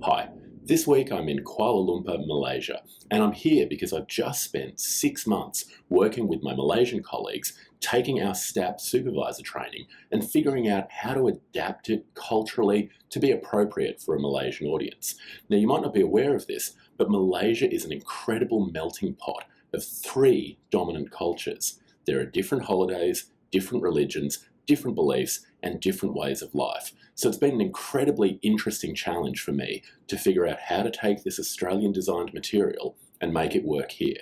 Hi, this week I'm in Kuala Lumpur, Malaysia, and I'm here because I've just spent 6 months working with my Malaysian colleagues, taking our STAP supervisor training and figuring out how to adapt it culturally to be appropriate for a Malaysian audience. Now, you might not be aware of this, but Malaysia is an incredible melting pot of three dominant cultures. There are different holidays, different religions, different beliefs, and different ways of life. So it's been an incredibly interesting challenge for me to figure out how to take this Australian designed material and make it work here.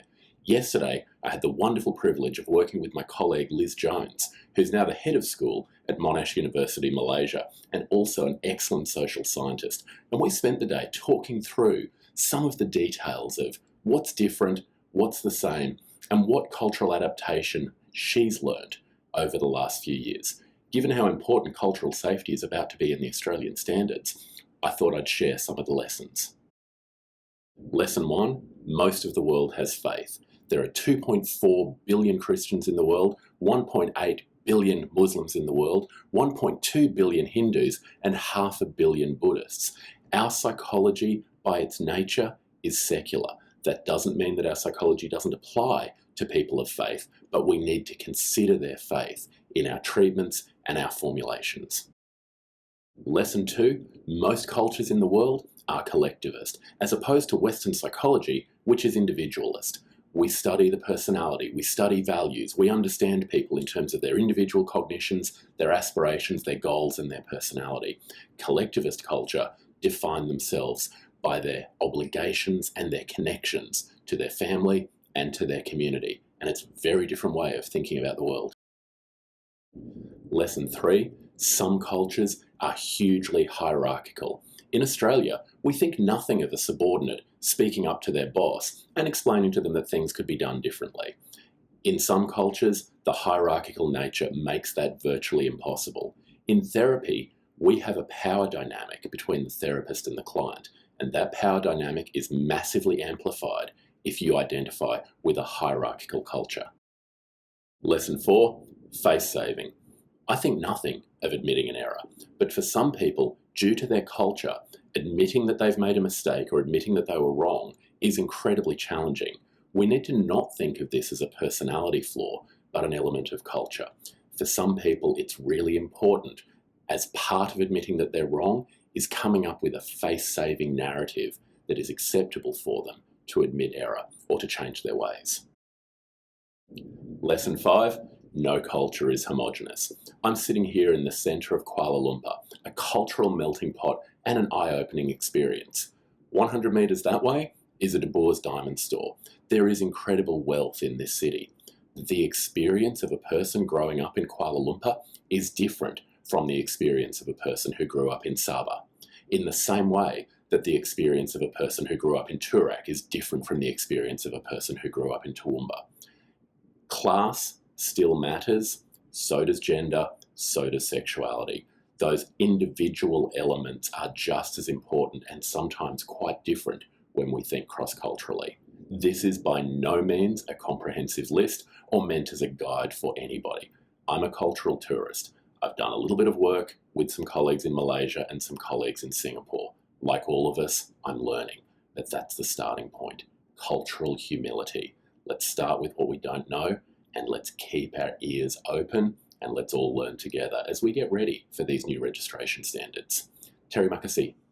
Yesterday, I had the wonderful privilege of working with my colleague Liz Jones, who's now the head of school at Monash University, Malaysia, and also an excellent social scientist. And we spent the day talking through some of the details of what's different, what's the same, and what cultural adaptation she's learned over the last few years. Given how important cultural safety is about to be in the Australian standards, I thought I'd share some of the lessons. Lesson 1, most of the world has faith. There are 2.4 billion Christians in the world, 1.8 billion Muslims in the world, 1.2 billion Hindus, and 500 million Buddhists. Our psychology, by its nature, is secular. That doesn't mean that our psychology doesn't apply to people of faith, but we need to consider their faith in our treatments and our formulations. Lesson 2, most cultures in the world are collectivist, as opposed to Western psychology, which is individualist. We study the personality, we study values, we understand people in terms of their individual cognitions, their aspirations, their goals, and their personality. Collectivist culture define themselves by their obligations and their connections to their family and to their community. And it's a very different way of thinking about the world. Lesson 3, some cultures are hugely hierarchical. In Australia, we think nothing of a subordinate speaking up to their boss and explaining to them that things could be done differently. In some cultures, the hierarchical nature makes that virtually impossible. In therapy, we have a power dynamic between the therapist and the client, and that power dynamic is massively amplified if you identify with a hierarchical culture. Lesson 4, face saving. I think nothing of admitting an error, but for some people, due to their culture, admitting that they've made a mistake or admitting that they were wrong is incredibly challenging. We need to not think of this as a personality flaw, but an element of culture. For some people, it's really important, as part of admitting that they're wrong, is coming up with a face-saving narrative that is acceptable for them to admit error or to change their ways. Lesson 5, no culture is homogenous. I'm sitting here in the centre of Kuala Lumpur, a cultural melting pot and an eye-opening experience. 100 metres that way is a De Boer's diamond store. There is incredible wealth in this city. The experience of a person growing up in Kuala Lumpur is different from the experience of a person who grew up in Sabah, in the same way that the experience of a person who grew up in Turak is different from the experience of a person who grew up in Toowoomba. Class still matters, so does gender, so does sexuality. Those individual elements are just as important and sometimes quite different when we think cross-culturally. This is by no means a comprehensive list or meant as a guide for anybody. I'm a cultural tourist. I've done a little bit of work with some colleagues in Malaysia and some colleagues in Singapore. Like all of us, I'm learning that that's the starting point. Cultural humility. Let's start with what we don't know, and let's keep our ears open, and let's all learn together as we get ready for these new registration standards. Terima kasih.